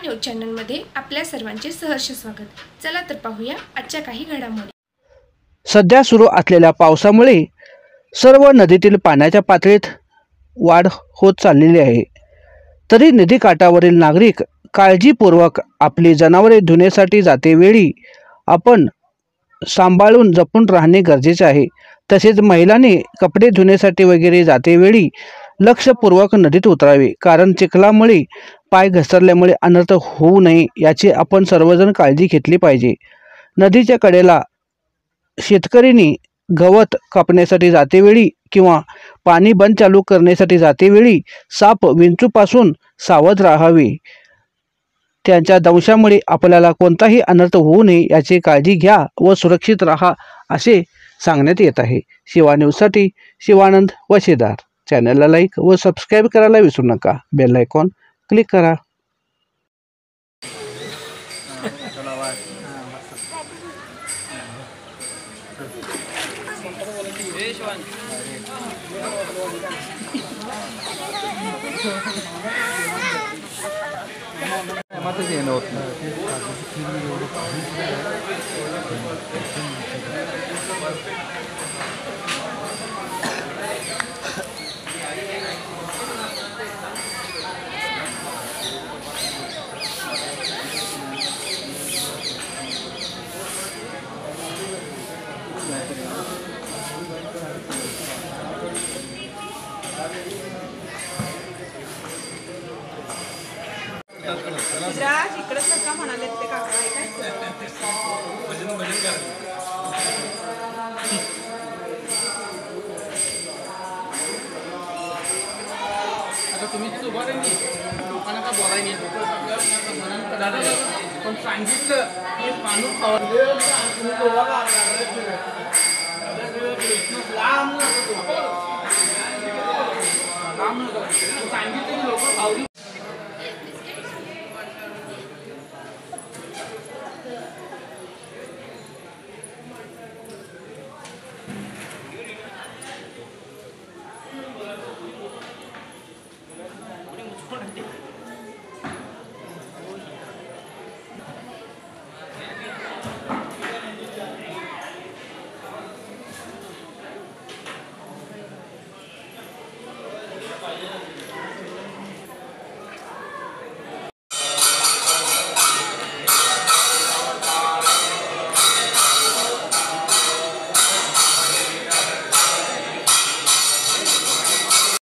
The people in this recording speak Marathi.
न्यूज चॅनलमध्ये आपल्या सर्वांचे सहर्ष स्वागत। चला तर पाहूया आजच्या काही घडामोडी। सध्या सुरू असलेल्या पावसामुळे सर्व नदीतील पाण्याच्या पातळीत वाढ होत चाललेली आहे। तरी नदी काठावरील नागरिक काळजीपूर्वक आपली जनावरे धुण्यासाठी जाते वेळी आपण सांभाळून जपून राहणे गरजेचे आहे। तसेच महिलांनी कपडे धुण्यासाठी वगैरे जाते वेळी लक्षपूर्वक नदीत उतरावे, कारण चिखलामुळे पाय घसरल्यामुळे अनर्थ होऊ नये याची आपण सर्वजण काळजी घेतली पाहिजे। नदीच्या कडेला शेतकऱ्यांनी गवत कापण्यासाठी जातेवेळी किंवा पाणी बंद चालू करण्यासाठी जातेवेळी साप विंचूपासून सावध राहावे। त्यांच्या दंशामुळे आपल्याला कोणताही अनर्थ होऊ नये याची काळजी घ्या व सुरक्षित राहा असे सांगण्यात येत आहे। शिवा न्यूजसाठी शिवानंद वशीदार। चॅनलला लाईक व सबस्क्राईब करायला विसरू नका। बेल आयकॉन क्लिक करा। इकडे का म्हणाले ते काका आता तुम्ही तिथे उभा राहिली लोकांना का बोलाय नाही दादा पण सांगितलं की माणूस खावा